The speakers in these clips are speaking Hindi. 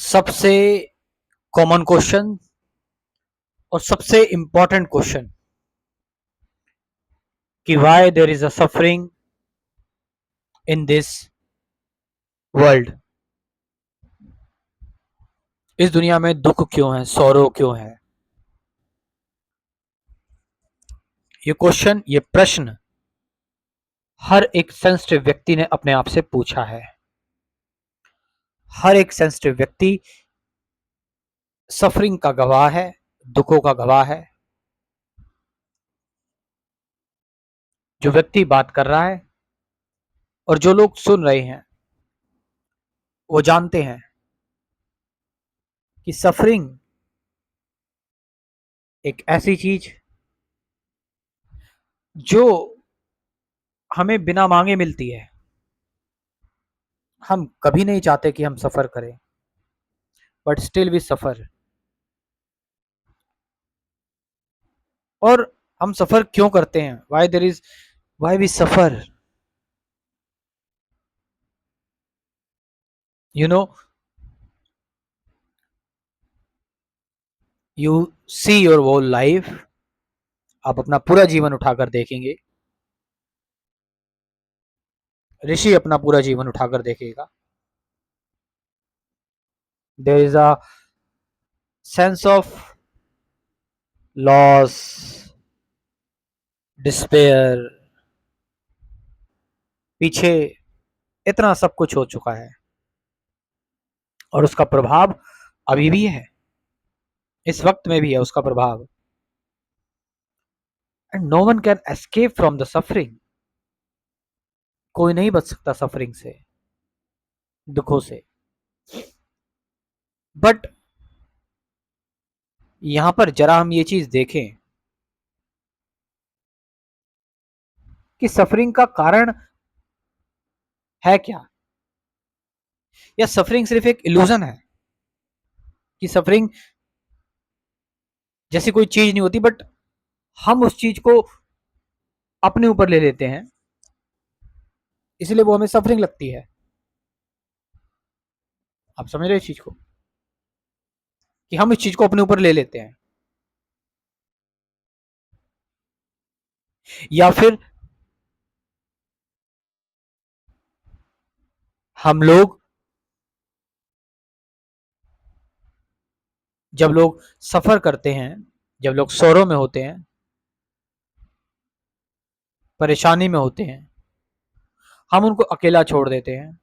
सबसे कॉमन क्वेश्चन और सबसे इंपॉर्टेंट क्वेश्चन कि why there is a suffering in this world. इस दुनिया में दुख क्यों है, सौरो क्यों है? ये क्वेश्चन, ये प्रश्न हर एक सेंसिटिव व्यक्ति ने अपने आप से पूछा है। हर एक सेंसिटिव व्यक्ति सफरिंग का गवाह है, दुखों का गवाह है। जो व्यक्ति बात कर रहा है और जो लोग सुन रहे हैं वो जानते हैं कि सफरिंग एक ऐसी चीज जो हमें बिना मांगे मिलती है। हम कभी नहीं चाहते कि हम सफर करें, बट स्टिल वी सफर। और हम सफर क्यों करते हैं? Why we suffer? You know, you see your whole life. आप अपना पूरा जीवन उठाकर देखेंगे, ऋषि अपना पूरा जीवन उठाकर देखेगा। There is a sense of loss, despair. पीछे इतना सब कुछ हो चुका है और उसका प्रभाव अभी भी है, इस वक्त में भी है उसका प्रभाव। And no one can escape from the suffering. कोई नहीं बच सकता सफरिंग से, दुखों से। बट यहां पर जरा हम ये चीज देखें कि सफरिंग का कारण है क्या, या सफरिंग सिर्फ एक इल्यूजन है कि सफरिंग जैसी कोई चीज नहीं होती, बट हम उस चीज को अपने ऊपर ले लेते हैं, इसलिए वो हमें सफरिंग लगती है। आप समझ रहे इस चीज को, कि हम इस चीज को अपने ऊपर ले लेते हैं, या फिर हम लोग, जब लोग सफर करते हैं, जब लोग सौरों में होते हैं, परेशानी में होते हैं, हम उनको अकेला छोड़ देते हैं।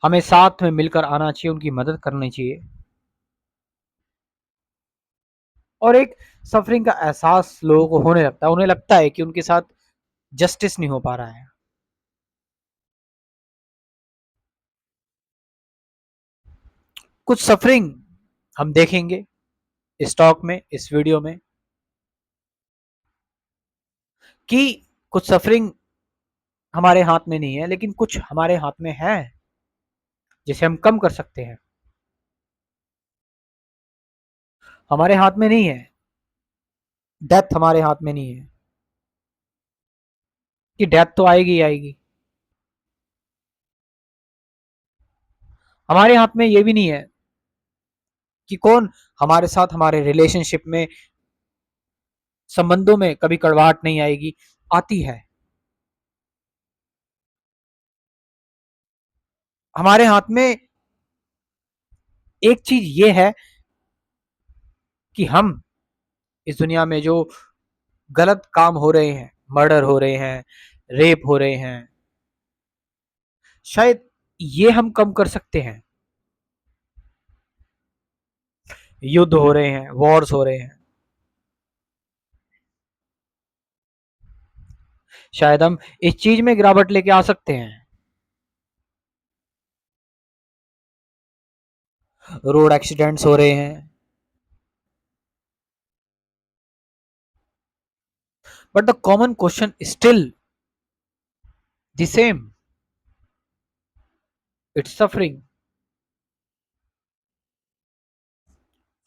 हमें साथ में मिलकर आना चाहिए, उनकी मदद करनी चाहिए। और एक सफरिंग का एहसास लोगों को होने लगता है, उन्हें लगता है कि उनके साथ जस्टिस नहीं हो पा रहा है। कुछ सफरिंग हम देखेंगे इस टॉक में, इस वीडियो में, कि कुछ सफरिंग हमारे हाथ में नहीं है, लेकिन कुछ हमारे हाथ में है जिसे हम कम कर सकते हैं। हमारे हाथ में नहीं है, डेथ हमारे हाथ में नहीं है, कि डेथ तो आएगी ही आएगी। हमारे हाथ में ये भी नहीं है कि कौन हमारे साथ, हमारे रिलेशनशिप में, संबंधों में कभी कड़वाहट नहीं आएगी। आती है। हमारे हाथ में एक चीज ये है कि हम इस दुनिया में जो गलत काम हो रहे हैं, मर्डर हो रहे हैं, रेप हो रहे हैं, शायद ये हम कम कर सकते हैं। युद्ध हो रहे हैं, वॉर्स हो रहे हैं, शायद हम इस चीज में गिरावट लेके आ सकते हैं। रोड एक्सीडेंट्स हो रहे हैं, but the common question still the same, it's suffering.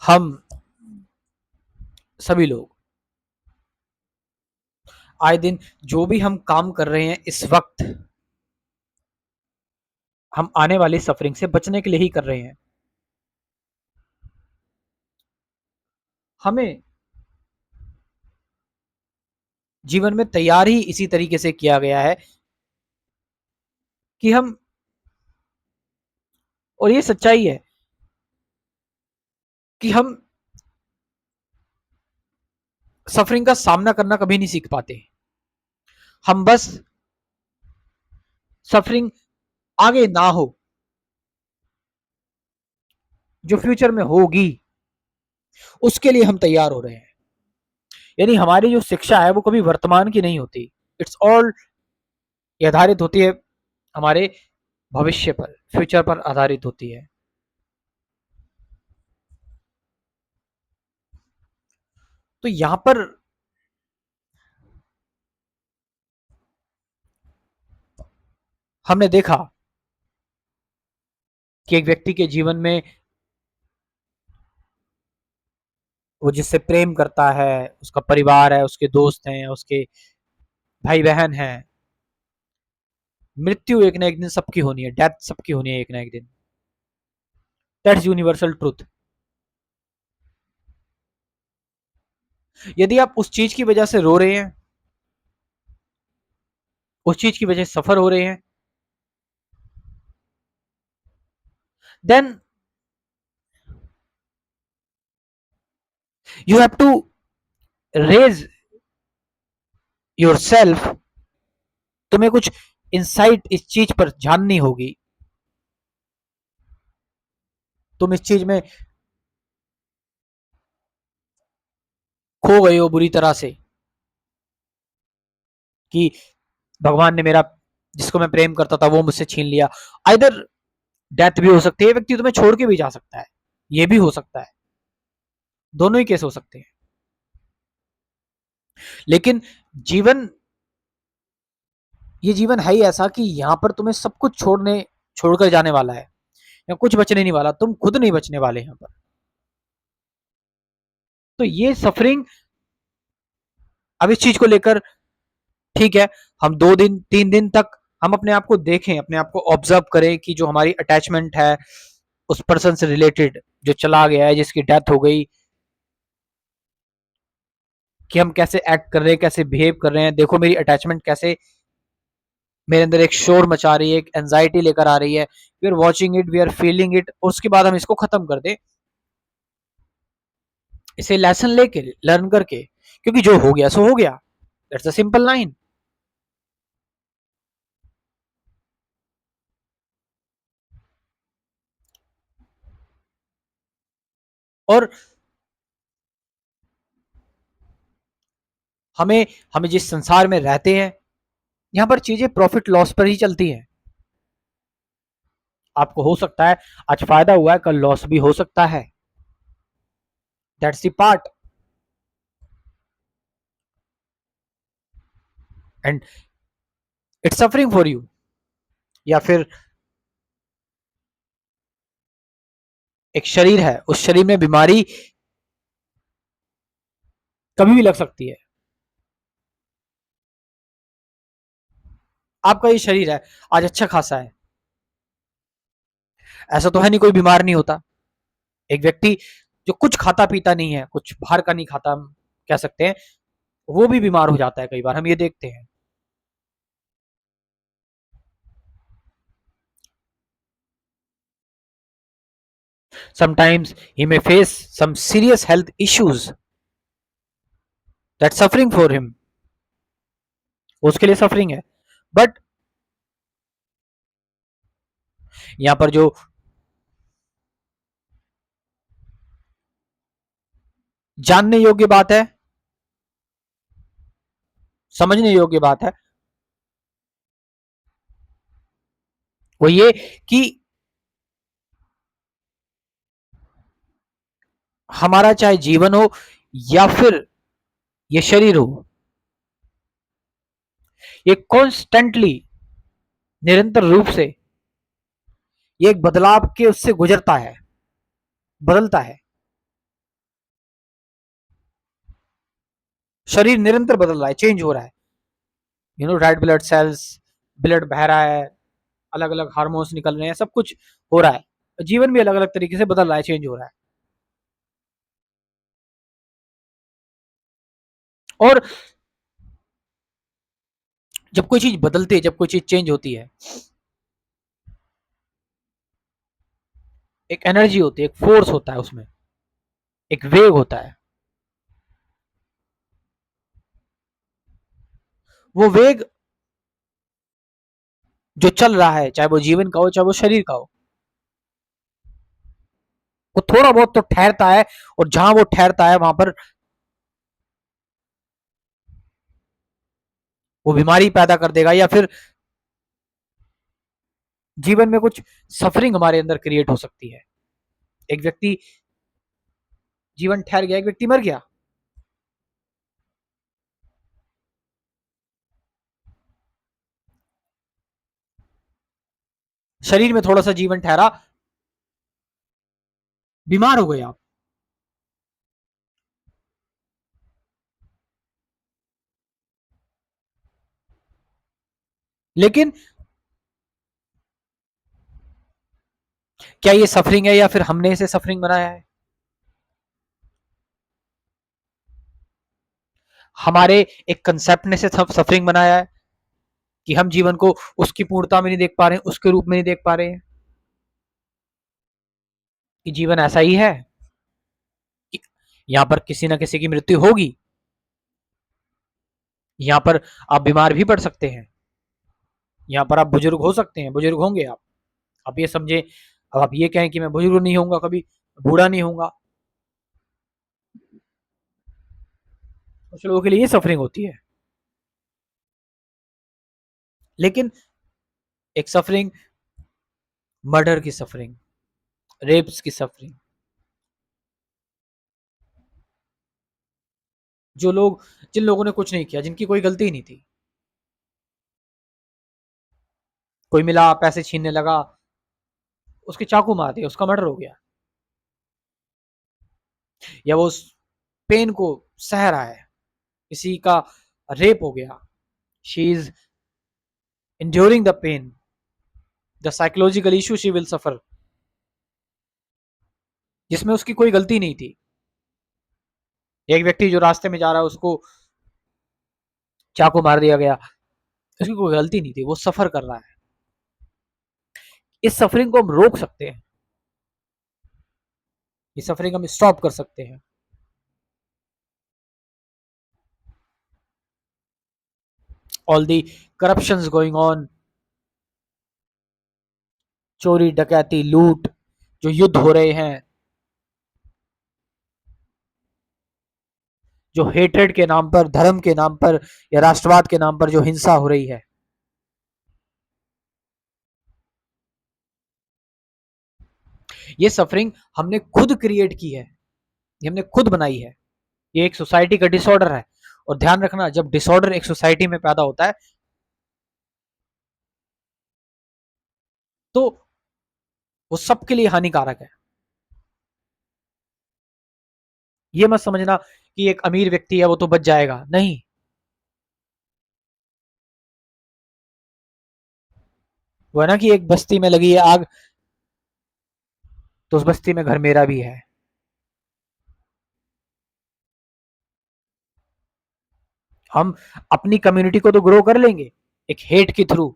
हम सभी लोग आए दिन जो भी हम काम कर रहे हैं इस वक्त, हम आने वाली सफरिंग से बचने के लिए ही कर रहे हैं। हमें जीवन में तैयार ही इसी तरीके से किया गया है कि हम, और ये सच्चाई है कि हम सफरिंग का सामना करना कभी नहीं सीख पाते। हम बस सफरिंग आगे ना हो, जो फ्यूचर में होगी उसके लिए हम तैयार हो रहे हैं। यानी हमारी जो शिक्षा है वो कभी वर्तमान की नहीं होती, इट्स ऑल, ये आधारित होती है हमारे भविष्य पर, फ्यूचर पर आधारित होती है। तो यहां पर हमने देखा कि एक व्यक्ति के जीवन में वो जिससे प्रेम करता है, उसका परिवार है, उसके दोस्त हैं, उसके भाई बहन हैं, मृत्यु एक ना एक दिन सबकी होनी है, डेथ सबकी होनी है एक ना एक दिन। That's universal truth. यदि आप उस चीज की वजह से रो रहे हैं, उस चीज की वजह से सफर हो रहे हैं, then you have to raise yourself. तुम्हें कुछ इंसाइट इस चीज पर जाननी होगी। तुम इस चीज में खो गए हो बुरी तरह से कि भगवान ने मेरा, जिसको मैं प्रेम करता था वो मुझसे छीन लिया। आइदर डेथ भी हो सकती है, व्यक्ति तुम्हें छोड़ के भी जा सकता है, ये भी हो सकता है, दोनों ही केस हो सकते हैं। लेकिन जीवन, ये जीवन है ही ऐसा कि यहां पर तुम्हें सब कुछ छोड़कर जाने वाला है, या कुछ बचने नहीं वाला, तुम खुद नहीं बचने वाले यहां पर। तो ये सफरिंग, अब इस चीज को लेकर, ठीक है, हम 2 दिन 3 दिन तक हम अपने आप को देखें, अपने आप को ऑब्जर्व करें कि जो हमारी अटैचमेंट है उस पर्सन से रिलेटेड, जो चला गया है, जिसकी डेथ हो गई, कि हम कैसे एक्ट कर रहे हैं, कैसे बिहेव कर रहे हैं। देखो मेरी अटैचमेंट कैसे मेरे अंदर एक शोर मचा रही है, एक एंजाइटी लेकर आ रही है। We are watching it, we are feeling it, और उसके बाद हम इसको खत्म कर दें, इसे लेसन लेके, लर्न करके, क्योंकि जो हो गया सो हो गया। That's a simple line. और हमें हमें जिस संसार में रहते हैं, यहां पर चीजें प्रॉफिट लॉस पर ही चलती हैं। आपको हो सकता है आज फायदा हुआ है, कल लॉस भी हो सकता है। That's the part. And it's suffering for you. या फिर एक शरीर है, उस शरीर में बीमारी कभी भी लग सकती है। आपका ये शरीर है, आज अच्छा खासा है, ऐसा तो है नहीं कोई बीमार नहीं होता। एक व्यक्ति जो कुछ खाता पीता नहीं है, कुछ बाहर का नहीं खाता, हम कह सकते हैं, वो भी बीमार हो जाता है कई बार, हम ये देखते हैं। Sometimes he may face some serious health issues, that's suffering for him, उसके लिए सफरिंग है। बट यहाँ पर जो जानने योग्य बात है, समझने योग्य बात है, वो ये कि हमारा चाहे जीवन हो या फिर ये शरीर हो, ये कॉन्स्टेंटली, निरंतर रूप से ये एक बदलाव के उससे गुजरता है, बदलता है। शरीर निरंतर बदल रहा है, चेंज हो रहा है। रेड ब्लड सेल्स, ब्लड बह रहा है, अलग अलग हार्मोन्स निकल रहे हैं, सब कुछ हो रहा है, जीवन भी अलग अलग तरीके से बदल रहा है, चेंज हो रहा है। और जब कोई चीज बदलती है, जब कोई चीज चेंज होती है, एक एनर्जी होती है, एक फोर्स होता है उसमें, एक वेग होता है। वो वेग जो चल रहा है, चाहे वो जीवन का हो चाहे वो शरीर का हो, वो थोड़ा बहुत तो ठहरता है, और जहां वो ठहरता है वहां पर वो बीमारी पैदा कर देगा, या फिर जीवन में कुछ सफरिंग हमारे अंदर क्रिएट हो सकती है। एक व्यक्ति जीवन ठहर गया, एक व्यक्ति मर गया, शरीर में थोड़ा सा जीवन ठहरा, बीमार हो गए आप। लेकिन क्या ये सफरिंग है, या फिर हमने इसे सफरिंग बनाया है? हमारे एक कंसेप्ट ने से सफरिंग बनाया है, कि हम जीवन को उसकी पूर्णता में नहीं देख पा रहे हैं, उसके रूप में नहीं देख पा रहे हैं, कि जीवन ऐसा ही है, कि यहाँ पर किसी ना किसी की मृत्यु होगी, यहाँ पर आप बीमार भी पड़ सकते हैं, यहाँ पर आप बुजुर्ग हो सकते हैं, बुजुर्ग होंगे आप ये समझे, अब आप ये कहें कि मैं बुजुर्ग नहीं होऊंगा कभी, बूढ़ा नहीं होऊंगा, कुछ लोगों के लिए ये सफरिंग होती है। लेकिन एक सफरिंग, मर्डर की सफरिंग, रेप्स की सफरिंग, जो लोग, जिन लोगों ने कुछ नहीं किया, जिनकी कोई गलती ही नहीं थी, कोई मिला पैसे छीनने लगा, उसके चाकू मार दिया, उसका मर्डर हो गया, या वो उस पेन को सह रहा है, किसी का रेप हो गया, she is enduring the pain, the psychological issue she will suffer, जिसमें उसकी कोई गलती नहीं थी। एक व्यक्ति जो रास्ते में जा रहा है, उसको चाकू मार दिया गया, उसकी कोई गलती नहीं थी, वो सफर कर रहा है। इस सफरिंग को हम रोक सकते हैं, ये सफरिंग हम स्टॉप कर सकते हैं। All the corruption going on, चोरी डकैती लूट, जो युद्ध हो रहे हैं, जो हेट्रेड के नाम पर, धर्म के नाम पर, या राष्ट्रवाद के नाम पर जो हिंसा हो रही है, ये सफरिंग हमने खुद क्रिएट की है, ये हमने खुद बनाई है, ये एक सोसाइटी का डिसऑर्डर है। और ध्यान रखना, जब डिसऑर्डर एक सोसाइटी में पैदा होता है, तो वो सबके लिए हानिकारक है। ये मत समझना कि एक अमीर व्यक्ति है वो तो बच जाएगा, नहीं। वो है ना कि एक बस्ती में लगी है आग, तो उस बस्ती में घर मेरा भी है। हम अपनी कम्युनिटी को तो ग्रो कर लेंगे एक हेट के थ्रू,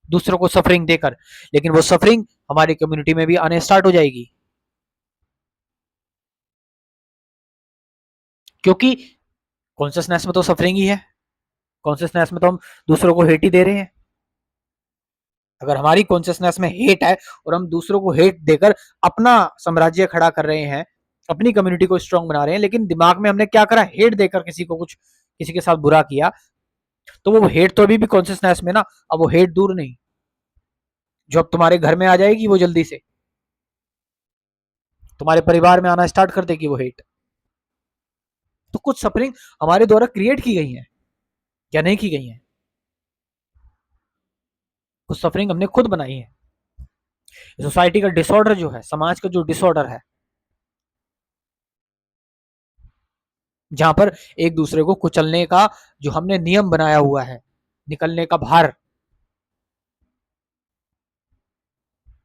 दूसरों को सफरिंग देकर, लेकिन वो सफरिंग हमारी कम्युनिटी में भी आने स्टार्ट हो जाएगी, क्योंकि कॉन्शियसनेस में तो सफरिंग ही है, कॉन्शियसनेस में तो हम दूसरों को हेट ही दे रहे हैं। अगर हमारी कॉन्शियसनेस में हेट है, और हम दूसरों को हेट देकर अपना साम्राज्य खड़ा कर रहे हैं, अपनी कम्युनिटी को स्ट्रांग बना रहे हैं, लेकिन दिमाग में हमने क्या करा, हेट देकर किसी को कुछ, किसी के साथ बुरा किया, तो वो हेट तो अभी भी कॉन्शियसनेस में ना, अब वो हेट दूर नहीं, जो अब तुम्हारे घर में आ जाएगी वो जल्दी से तुम्हारे परिवार में आना स्टार्ट कर देगी वो हेट। तो कुछ सफरिंग हमारे द्वारा क्रिएट की गई है, या नहीं की गई है, कुछ सफरिंग हमने खुद बनाई है। सोसाइटी का डिसऑर्डर जो है, समाज का जो डिसऑर्डर है, जहां पर एक दूसरे को कुचलने का जो हमने नियम बनाया हुआ है, निकलने का भार,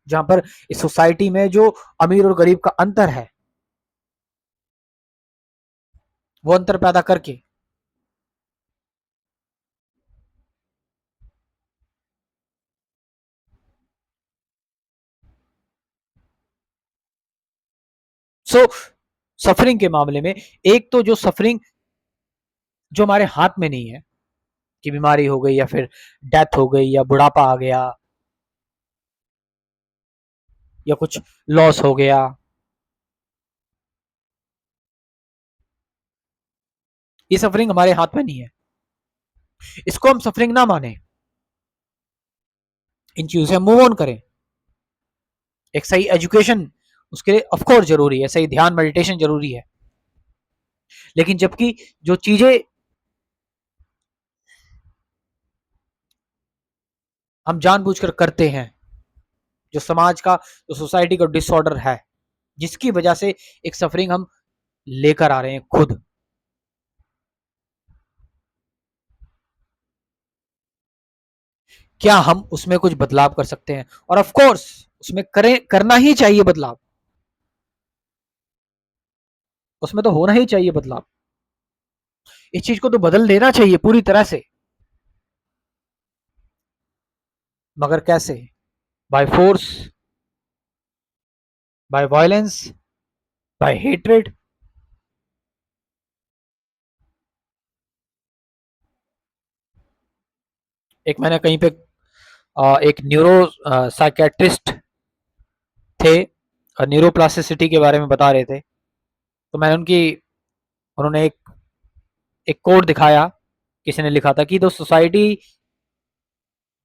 जहां पर इस सोसाइटी में जो अमीर और गरीब का अंतर है, वो अंतर पैदा करके सो सफरिंग के मामले में, एक तो जो सफरिंग जो हमारे हाथ में नहीं है, कि बीमारी हो गई या फिर डेथ हो गई या बुढ़ापा आ गया या कुछ लॉस हो गया, ये सफरिंग हमारे हाथ में नहीं है। इसको हम सफरिंग ना माने, इन चीजों से हम मूव ऑन करें। एक सही एजुकेशन उसके लिए ऑफ कोर्स जरूरी है, सही ध्यान मेडिटेशन जरूरी है, लेकिन जबकि जो चीजें हम जानबूझकर करते हैं, जो समाज का, जो सोसाइटी का डिसऑर्डर है, जिसकी वजह से एक सफरिंग हम लेकर आ रहे हैं खुद, क्या हम उसमें कुछ बदलाव कर सकते हैं? और ऑफ कोर्स उसमें करें, करना ही चाहिए बदलाव, उसमें तो होना ही चाहिए बदलाव। इस चीज को तो बदल देना चाहिए पूरी तरह से, मगर कैसे? By force, by violence, by hatred. एक मैंने कहीं पे एक न्यूरो साइकेट्रिस्ट थे, न्यूरोप्लास्टिसिटी के बारे में बता रहे थे, तो मैंने उनकी, उन्होंने एक कोड दिखाया, किसी ने लिखा था कि दो सोसाइटी,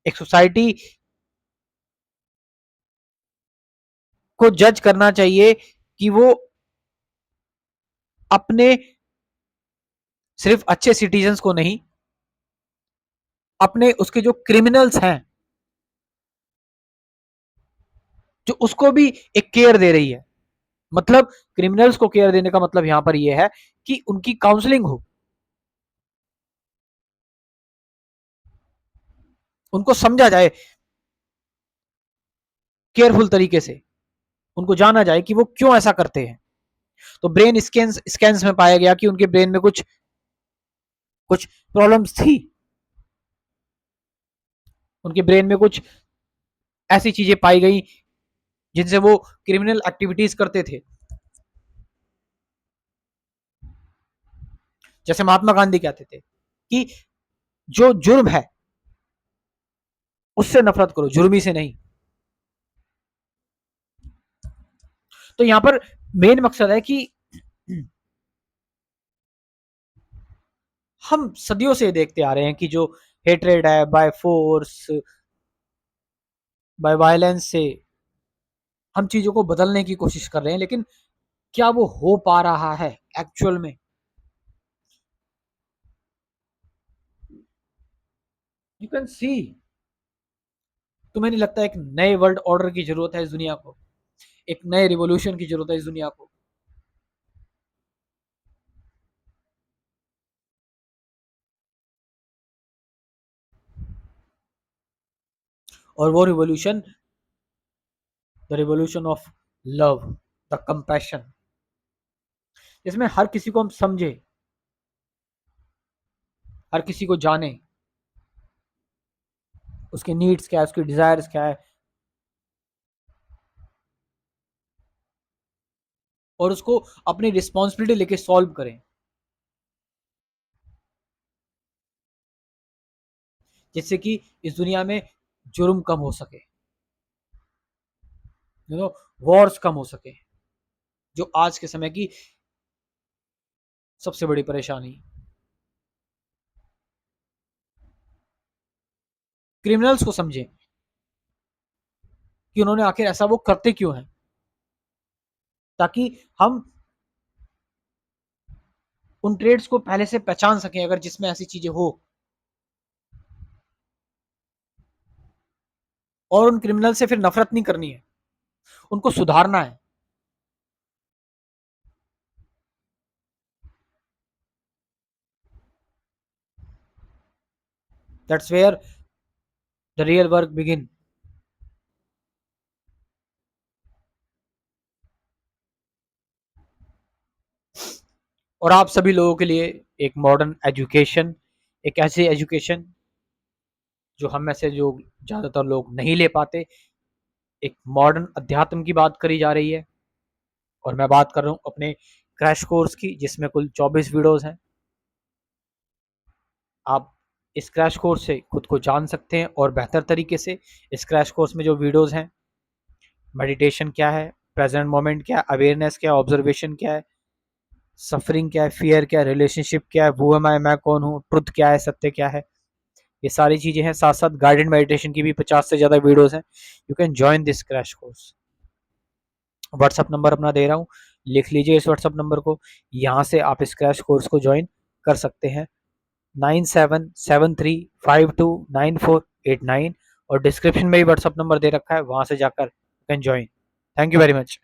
एक सोसाइटी को जज करना चाहिए कि वो अपने सिर्फ अच्छे सिटीजन्स को नहीं, अपने उसके जो क्रिमिनल्स हैं, जो उसको भी एक केयर दे रही है। मतलब क्रिमिनल्स को केयर देने का मतलब यहां पर यह है कि उनकी काउंसलिंग हो, उनको समझा जाए केयरफुल तरीके से, उनको जाना जाए कि वो क्यों ऐसा करते हैं। तो ब्रेन स्कैन्स में पाया गया कि उनके ब्रेन में कुछ कुछ प्रॉब्लम्स थी, उनके ब्रेन में कुछ ऐसी चीजें पाई गई जिनसे वो क्रिमिनल एक्टिविटीज करते थे। जैसे महात्मा गांधी कहते थे कि जो जुर्म है उससे नफरत करो, जुर्मी से नहीं। तो यहां पर मेन मकसद है कि हम सदियों से देखते आ रहे हैं कि जो हेट्रेड है बाय फोर्स, बाय वायलेंस से हम चीजों को बदलने की कोशिश कर रहे हैं, लेकिन क्या वो हो पा रहा है एक्चुअल में? यू कैन सी, तुम्हें नहीं लगता एक नए वर्ल्ड ऑर्डर की जरूरत है इस दुनिया को, एक नए रिवॉल्यूशन की जरूरत है इस दुनिया को? और वो revolution, the revolution of love, the compassion, जिसमें हर किसी को हम समझे, हर किसी को जाने, उसके नीड्स क्या है, उसके डिजायर्स क्या है, और उसको अपनी रिस्पॉन्सिबिलिटी लेके सॉल्व करें, जिससे कि इस दुनिया में जुर्म कम हो सके, यू नो, वॉर्स कम हो सके, जो आज के समय की सबसे बड़ी परेशानी। क्रिमिनल्स को समझें कि उन्होंने आखिर ऐसा वो करते क्यों हैं, ताकि हम उन ट्रेड्स को पहले से पहचान सकें, अगर जिसमें ऐसी चीजें हो, और उन क्रिमिनल से फिर नफरत नहीं करनी है, उनको सुधारना है। That's where the real work begin. और आप सभी लोगों के लिए एक मॉडर्न एजुकेशन, एक ऐसी एजुकेशन जो हम में से जो ज़्यादातर लोग नहीं ले पाते, एक मॉडर्न अध्यात्म की बात करी जा रही है। और मैं बात कर रहा हूँ अपने क्रैश कोर्स की, जिसमें कुल 24 वीडियोस हैं। आप इस क्रैश कोर्स से खुद को जान सकते हैं और बेहतर तरीके से। इस क्रैश कोर्स में जो वीडियोस हैं, मेडिटेशन क्या है, प्रेजेंट मोमेंट क्या है, अवेयरनेस क्या है, ऑब्जर्वेशन क्या है, सफरिंग क्या है, फियर क्या है, रिलेशनशिप क्या है, हु एम आई, मैं कौन हूँ, ट्रुथ क्या है, सत्य क्या है, ये सारी चीजें हैं। साथ साथ गाइडेड मेडिटेशन की भी 50 से ज्यादा वीडियोस हैं। You can join this crash course. WhatsApp number अपना दे रहा हूँ, लिख लीजिए इस व्हाट्सअप नंबर को। यहाँ से आप इस क्रैश कोर्स को ज्वाइन कर सकते हैं। 9773529489, और डिस्क्रिप्शन में भी व्हाट्सअप नंबर दे रखा है, वहां से जाकर can join. Thank you very much.